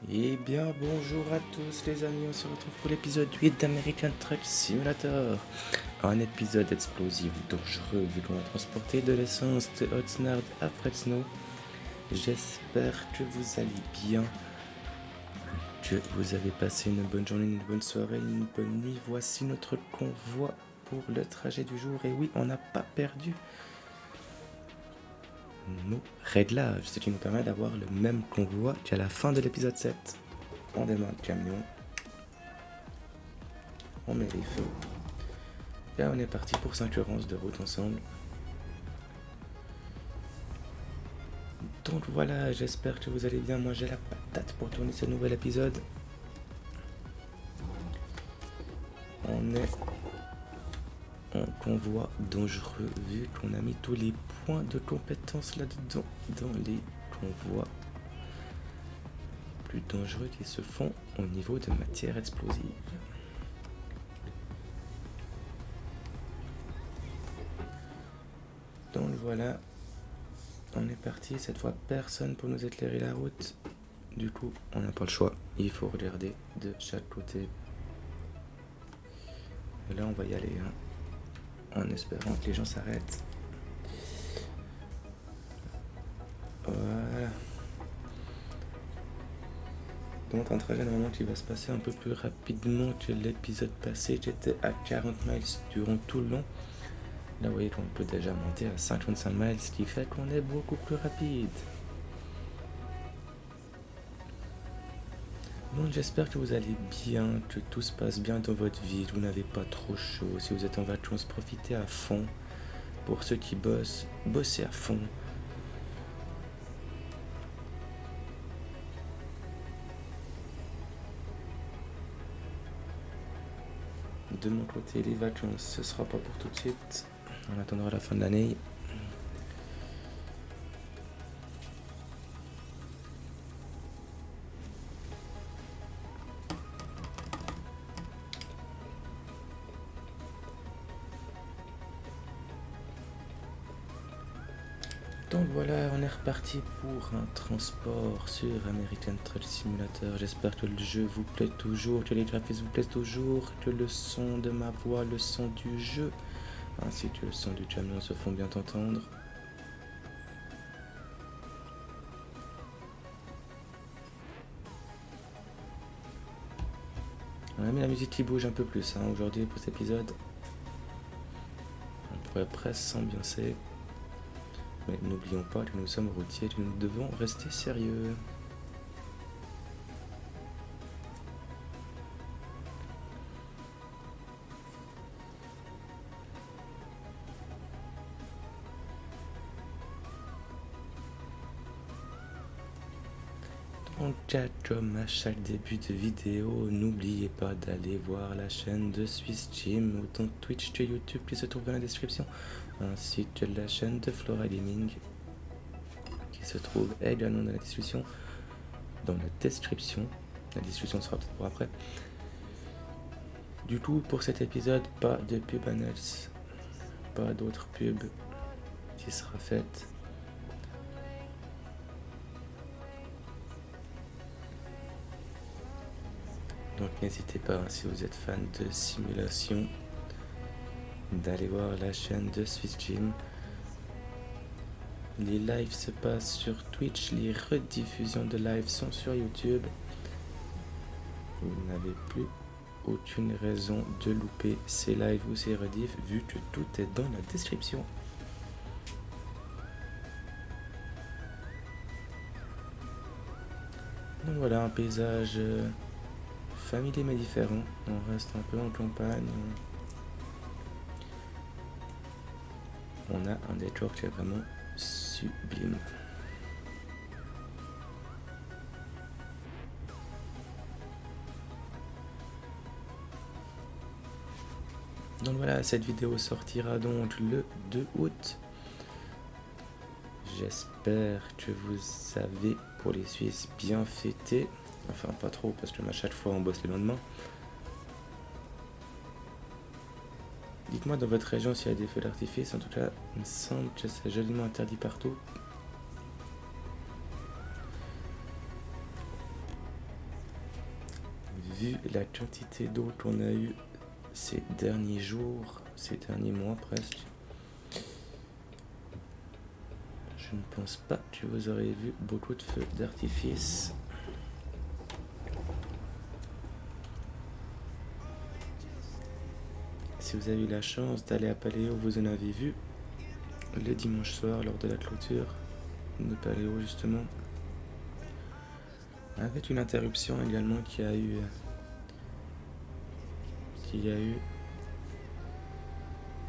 Eh bien, bonjour à tous les amis, on se retrouve pour l'épisode 8 d'American Truck Simulator. Un épisode explosif, dangereux, vu qu'on va transporter de l'essence de Oxnard à Fresno. J'espère que vous allez bien, que vous avez passé une bonne journée, une bonne soirée, une bonne nuit. Voici notre convoi pour le trajet du jour. Et oui, on n'a pas perdu nos réglages, ce qui nous permet d'avoir le même convoi qu'à la fin de l'épisode 7. On démarre le camion. On met les feux. Et on est parti pour 5 heures 11 de route ensemble. Donc voilà, j'espère que vous allez bien. Moi j'ai la patate pour tourner ce nouvel épisode. On est en convoi dangereux vu qu'on a mis tous les points de compétence là-dedans dans les convois plus dangereux qui se font au niveau de matière explosive. Donc voilà, on est parti. Cette fois personne pour nous éclairer la route. Du coup, on n'a pas le choix. Il faut regarder de chaque côté. Et là, on va y aller, en espérant que les gens s'arrêtent. Voilà. Donc un trajet normalement qui va se passer un peu plus rapidement que l'épisode passé. J'étais à 40 miles durant tout le long. Là, vous voyez qu'on peut déjà monter à 55 miles, ce qui fait qu'on est beaucoup plus rapide. Donc j'espère que vous allez bien, que tout se passe bien dans votre vie, que vous n'avez pas trop chaud. Si vous êtes en vacances, profitez à fond. Pour ceux qui bossent, bossez à fond. De mon côté, les vacances, ce sera pas pour tout de suite. On attendra la fin de l'année. Donc voilà, on est reparti pour un transport sur American Truck Simulator. J'espère que le jeu vous plaît toujours, que les graphismes vous plaisent toujours, que le son de ma voix, le son du jeu, ainsi que le son du camion se font bien entendre. On a mis la musique qui bouge un peu plus aujourd'hui pour cet épisode. On pourrait presque s'ambiancer. Mais n'oublions pas que nous sommes routiers et que nous devons rester sérieux. Donc, comme à chaque début de vidéo, n'oubliez pas d'aller voir la chaîne de Swiss Gym, autant Twitch que YouTube qui se trouve dans la description, ainsi que la chaîne de Flora Gaming qui se trouve également dans la description. La description sera peut-être pour après. Du coup, pour cet épisode, pas de pub annonce, pas d'autres pubs qui sera faite. Donc n'hésitez pas, si vous êtes fan de simulation, d'aller voir la chaîne de Swiss Gym. Les lives se passent sur Twitch, les rediffusions de live sont sur YouTube. Vous n'avez plus aucune raison de louper ces lives ou ces rediffs vu que tout est dans la description. Donc voilà, un paysage familier mais différent. On reste un peu en campagne. On a un décor qui est vraiment sublime. Donc voilà, cette vidéo sortira donc le 2 août. J'espère que vous avez, pour les Suisses, bien fêté. Enfin, pas trop, parce que à chaque fois on bosse le lendemain. Dites-moi dans votre région s'il y a des feux d'artifice. En tout cas, il me semble que c'est joliment interdit partout. vu la quantité d'eau qu'on a eu ces derniers jours, ces derniers mois presque, je ne pense pas que vous aurez vu beaucoup de feux d'artifice. Si vous avez eu la chance d'aller à Paléo, vous en avez vu le dimanche soir lors de la clôture de Paléo justement, avec une interruption également qu'il y a eu.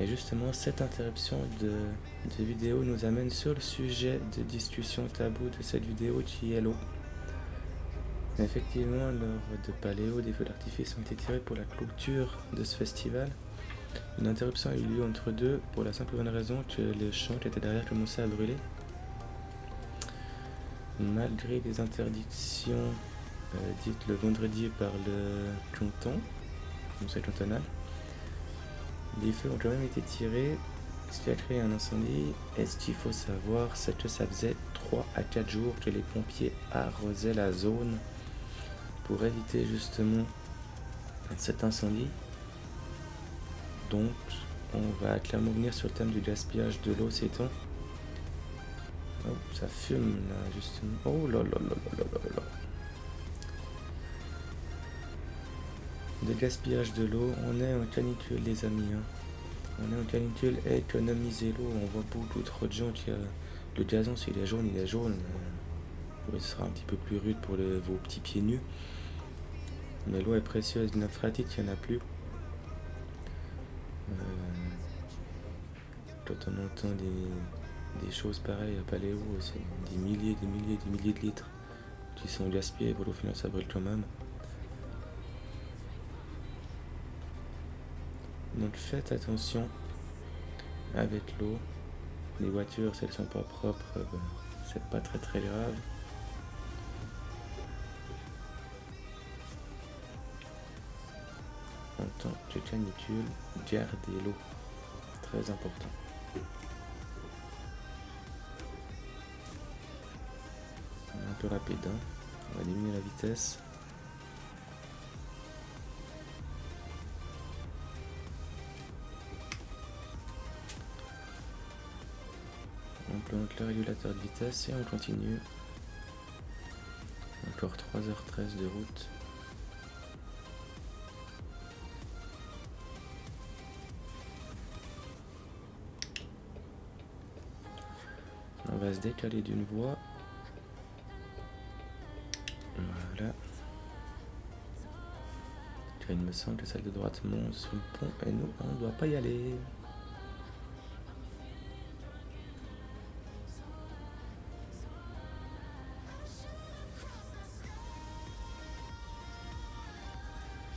Et justement, cette interruption de vidéo nous amène sur le sujet de discussion tabou de cette vidéo qui est l'eau. Effectivement, lors de Paléo, des feux d'artifice ont été tirés pour la clôture de ce festival. Une interruption a eu lieu entre deux pour la simple bonne raison que le champ qui était derrière commençait à brûler. Malgré les interdictions dites le vendredi par le canton, le conseil cantonal, les feux ont quand même été tirés, ce qui a créé un incendie. Et ce qu'il faut savoir, c'est que ça faisait 3 à 4 jours que les pompiers arrosaient la zone pour éviter justement cet incendie. Donc, on va clairement venir sur le thème du gaspillage de l'eau ces temps. Oh, ça fume là, justement. Oh là là là là là là là. De gaspillage de l'eau, on est en canicule les amis. On est en canicule, économiser l'eau. On voit beaucoup trop de gens qui... le gazon, s'il est jaune, il est jaune. Oui, ce sera un petit peu plus rude pour vos petits pieds nus. Mais l'eau est précieuse, une nappe phréatique, il n'y en a plus. Quand on entend des choses pareilles à Paléo, c'est des milliers de litres qui sont gaspillés, pour au final ça brûle quand même. Donc faites attention avec l'eau. Les voitures, si elles sont pas propres, c'est pas très grave. En temps de canicule, gardez l'eau. Très important. Un peu rapide, hein. On va diminuer la vitesse. On plante le régulateur de vitesse et on continue. Encore 3h13 de route. On va se décaler d'une voie. Voilà. Il me semble que celle de droite monte sur le pont et nous, on ne doit pas y aller.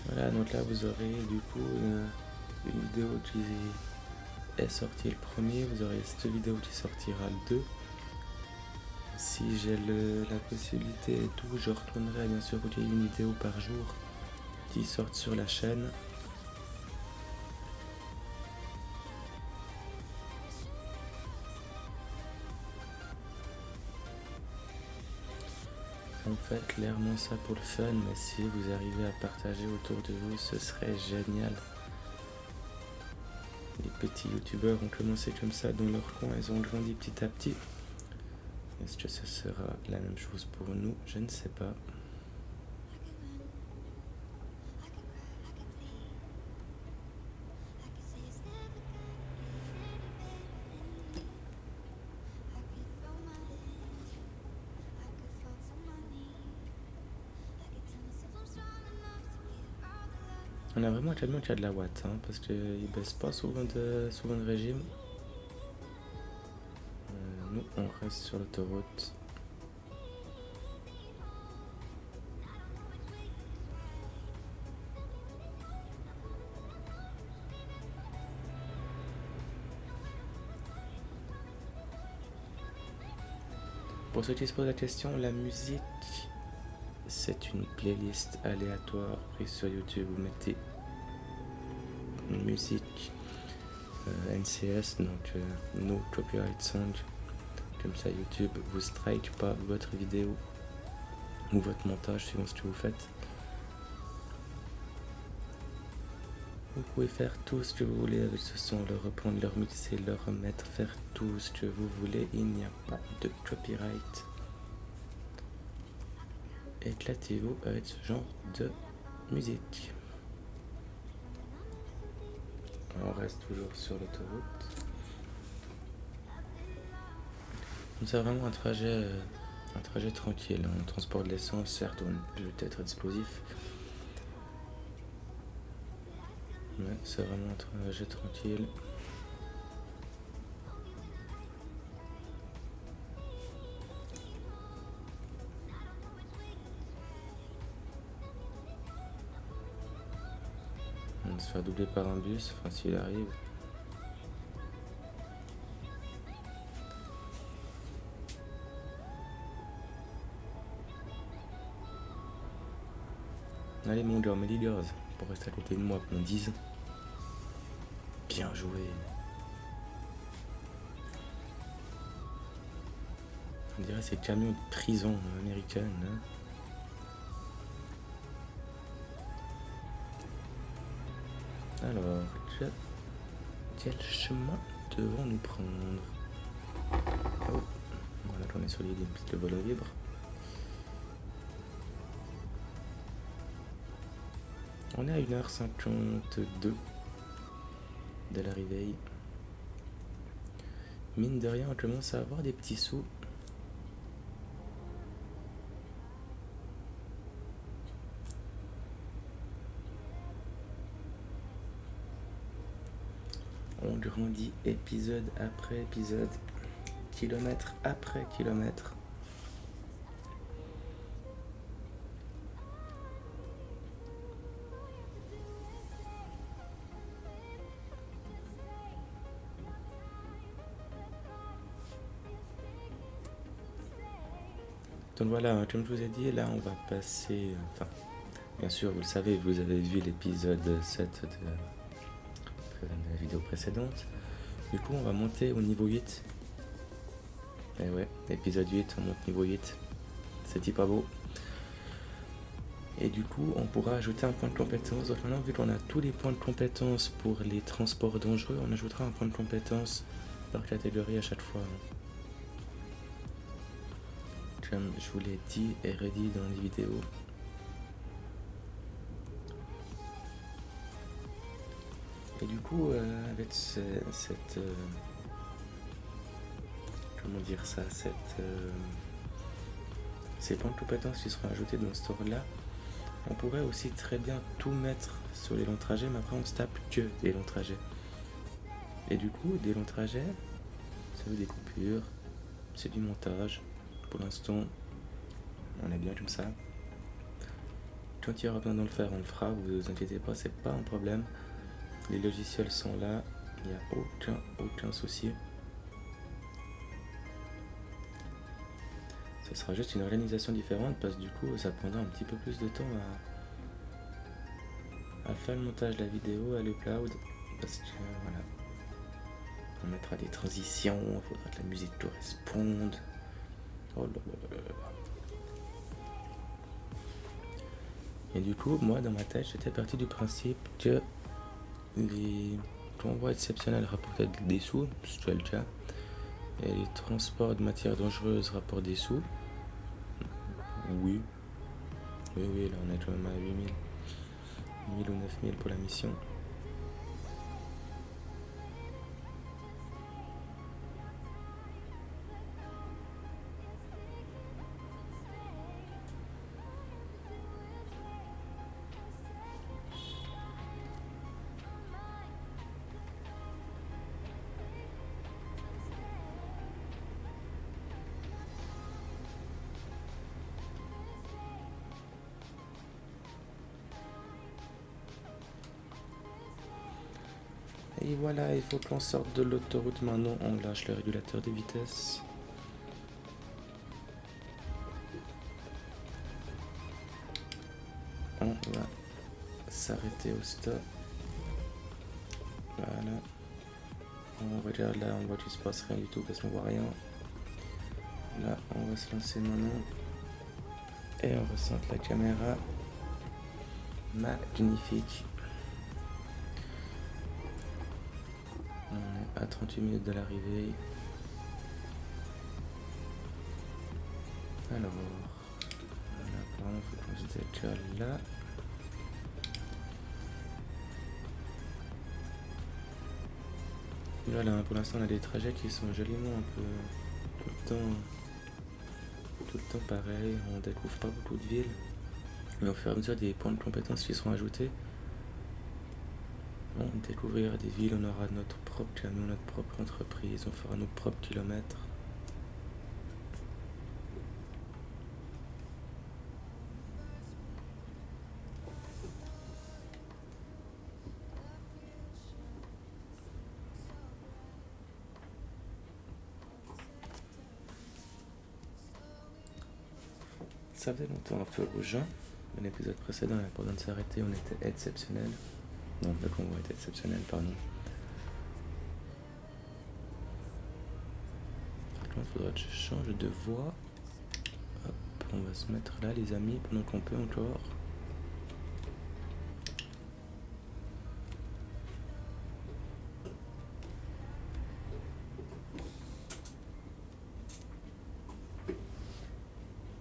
Voilà, donc là vous aurez du coup une vidéo qui est sortie le premier, vous aurez cette vidéo qui sortira le 2. Si j'ai la possibilité et tout, je retournerai bien sûr qu'il y ait une vidéo par jour qui sortent sur la chaîne. On fait clairement ça pour le fun, mais si vous arrivez à partager autour de vous, ce serait génial. Les petits youtubeurs ont commencé comme ça dans leur coin, ils ont grandi petit à petit. Est-ce que ce sera la même chose pour nous? Je ne sais pas. On a vraiment un camion qui a de la watt, hein, parce qu'il baisse pas souvent de régime. Nous, on reste sur l'autoroute. Pour ceux qui se posent la question, la musique, c'est une playlist aléatoire prise sur YouTube. Vous mettez musique NCS, donc No Copyright Song. Comme ça, YouTube vous strike pas votre vidéo ou votre montage suivant ce que vous faites. Vous pouvez faire tout ce que vous voulez avec ce son, le reprendre, le remixer, le remettre, faire tout ce que vous voulez. Il n'y a pas de copyright. Éclatez-vous avec ce genre de musique. On reste toujours sur l'autoroute. C'est vraiment un trajet tranquille. On transporte de l'essence, certes, on peut être explosif. Mais c'est vraiment un trajet tranquille. On va se faire doubler par un bus, enfin s'il arrive. Allez mon gars, Méligas, pour rester à côté de moi pendant 10 ans. Bien joué. On dirait c'est le camion de prison américaine. Hein. Alors, quel chemin devons-nous prendre? Oh, voilà qu'on est sur l'île d'une piste de vol libre. On est à 1h52 de l'arrivée. Mine de rien, on commence à avoir des petits sous. On grandit épisode après épisode, kilomètre après kilomètre. Donc voilà, comme je vous ai dit, là on va passer... Enfin, bien sûr, vous le savez, vous avez vu l'épisode 7 de la vidéo précédente. Du coup, on va monter au niveau 8. Et ouais, épisode 8, on monte niveau 8. C'est pas beau. Et du coup, on pourra ajouter un point de compétence. Donc maintenant, vu qu'on a tous les points de compétence pour les transports dangereux, on ajoutera un point de compétence par catégorie à chaque fois. Comme je vous l'ai dit et redit dans les vidéos. Et du coup, avec cette comment dire ça, ces points de compétences qui seront ajoutés dans ce tour-là, on pourrait aussi très bien tout mettre sur les longs trajets, mais après on se tape que des longs trajets. Et du coup, des longs trajets, ça veut des coupures, c'est du montage. Pour l'instant, on est bien comme ça. Quand il y aura besoin de le faire, on le fera, vous inquiétez pas, c'est pas un problème. Les logiciels sont là, il n'y a aucun souci. Ce sera juste une organisation différente parce que du coup ça prendra un petit peu plus de temps à faire le montage de la vidéo, à l'upload, parce que voilà, on mettra des transitions, il faudra que la musique corresponde. Oh là là là là. Et du coup, moi dans ma tête, j'étais parti du principe que les convois exceptionnels rapportaient des sous, c'est le cas, et les transports de matières dangereuses rapportent des sous. Oui, là on est quand même à 8000 ou 9000 pour la mission. Et voilà, il faut qu'on sorte de l'autoroute maintenant, on lâche le régulateur de vitesse. On va s'arrêter au stop. Voilà. On regarde là, on voit qu'il se passe rien du tout parce qu'on voit rien. Là, on va se lancer maintenant. Et on ressent la caméra magnifique. On est à 38 minutes de l'arrivée. Alors, là, apparemment, il faut qu'on se décale là. Voilà, pour l'instant, on a des trajets qui sont joliment un peu tout le temps pareil. On découvre pas beaucoup de villes, mais au fur et à mesure des points de compétences qui seront ajoutés, on découvrira des villes, on aura notre propre camion, notre propre entreprise, on fera nos propres kilomètres. Ça faisait longtemps un feu rouge. Dans l'épisode précédent, pendant de s'arrêter, on était exceptionnel. Non, le convoi était exceptionnel, pardon. Il faudra que je change de voix. Hop, on va se mettre là, les amis, pendant qu'on peut encore.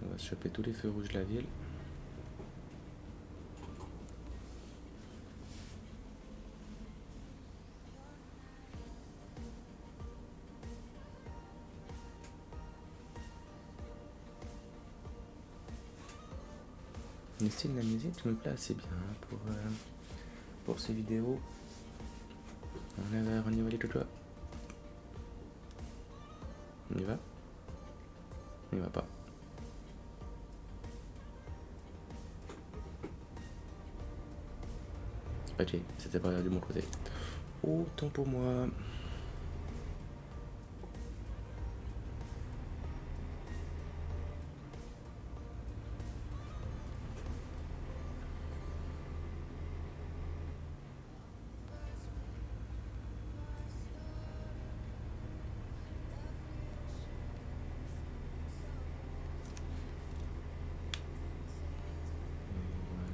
On va choper tous les feux rouges de la ville. Le style de la musique me plaît assez bien pour ces vidéos. On y va les cocottes. On y va? On y va pas. Ok, c'était pas de mon côté. Autant pour moi.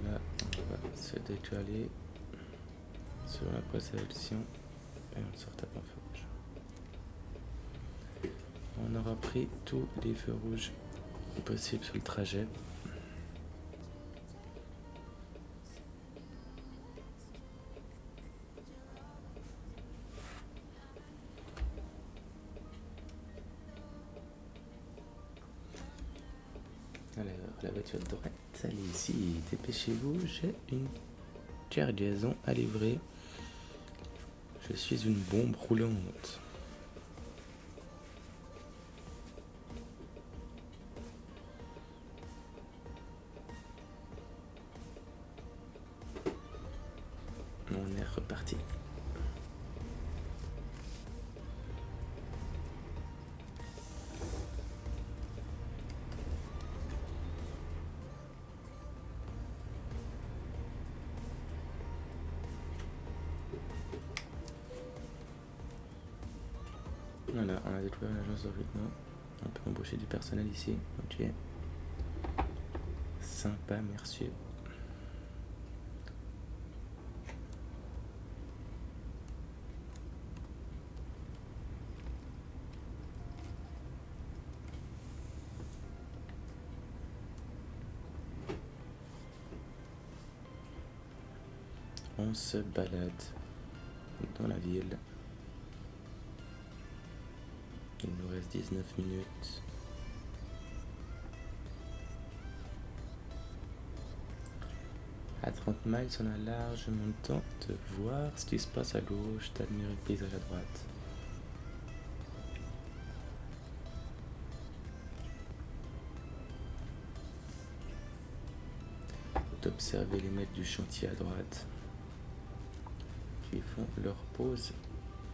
Voilà, on va se décaler sur la présélection et on se retape en feu rouge. On aura pris tous les feux rouges possibles sur le trajet. Alors, la voiture de droite, allez ici, dépêchez-vous, j'ai une cargaison à livrer. Je suis une bombe roulante. On est reparti. Voilà, on a découvert l'agence de recrutement. On peut embaucher du personnel ici. Ok. Sympa, merci. On se balade dans la ville. Il nous reste 19 minutes. À 30 miles, on a largement le temps de voir ce qui se passe à gauche, d'admirer le paysage à droite. D'observer les mecs du chantier à droite qui font leur pause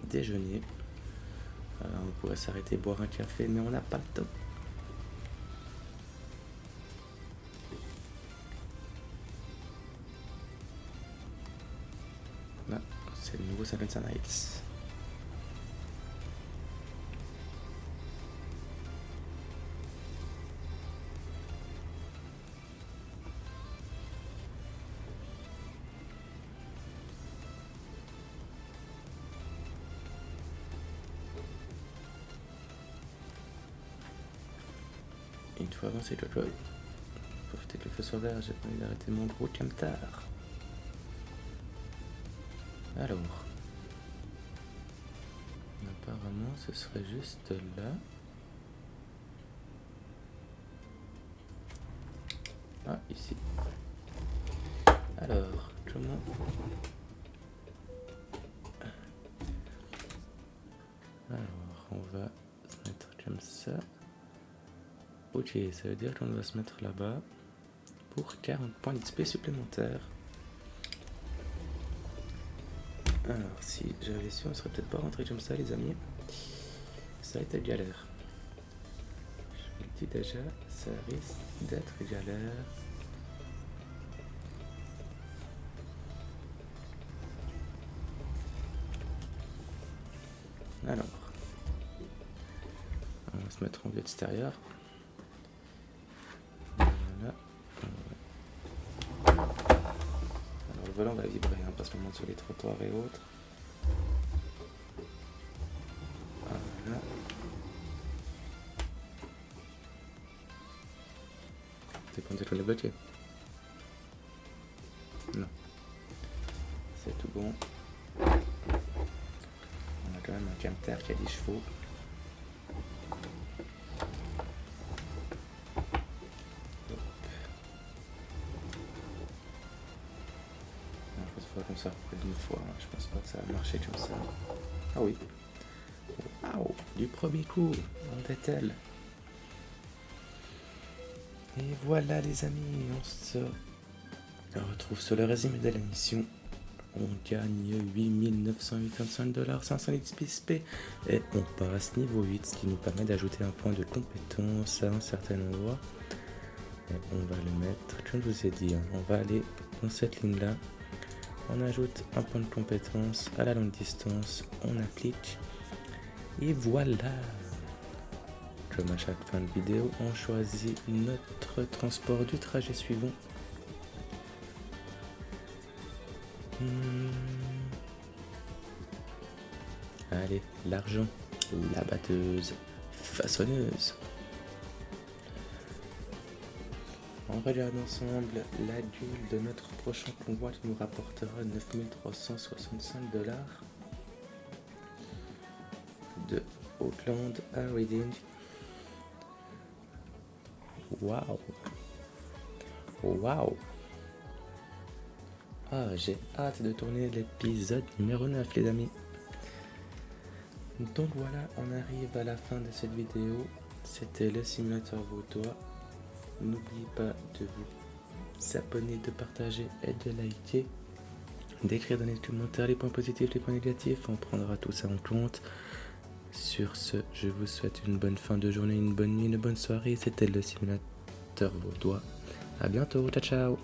déjeuner. On pourrait s'arrêter boire un café, mais on n'a pas le temps. Là, c'est le nouveau 55 miles. Une fois avancé, Jojo. Profitez que le feu soit vert, j'ai pas envie d'arrêter mon gros camtar. Alors. Apparemment, ce serait juste là. Ah, ici. Alors, comment... Alors, on va se mettre comme ça. Ok, ça veut dire qu'on va se mettre là-bas pour 40 points d'XP supplémentaires. Alors, si j'avais su, on serait peut-être pas rentré comme ça, les amis. Ça a été galère. Je vous le dis déjà, ça risque d'être galère. Alors, on va se mettre en vue extérieure. Voilà. Alors, le volant va vibrer, hein, parce qu'on monte sur les trottoirs et autres. Voilà. C'est pensé qu'on est bloqué? Non. C'est tout bon. On a quand même un camtar qui a 10 chevaux. Qu'on s'en reprenne une fois, hein. Je pense pas que ça va marcher comme ça. Ah oui. Waouh, du premier coup, on est-elle. Et voilà les amis, on se retrouve sur le résumé de la mission. On gagne 8985 $, 500 XP et on passe niveau 8, ce qui nous permet d'ajouter un point de compétence à un certain endroit. Et on va le mettre, comme je vous ai dit, hein, on va aller dans cette ligne là. On ajoute un point de compétence à la longue distance, on applique et voilà. Comme à chaque fin de vidéo, on choisit notre transport du trajet suivant. Allez, l'argent, la batteuse, façonneuse. On regarde ensemble la gueule de notre prochain convoi qui nous rapportera 9365 $. De Auckland à Reading. Waouh! Waouh! Ah, j'ai hâte de tourner l'épisode numéro 9, les amis. Donc voilà, on arrive à la fin de cette vidéo. C'était le simulateur vautois. N'oubliez pas de vous abonner, de partager et de liker. D'écrire dans les commentaires les points positifs, les points négatifs. On prendra tout ça en compte. Sur ce, je vous souhaite une bonne fin de journée, une bonne nuit, une bonne soirée. C'était le simulateur vautois. A bientôt, ciao ciao.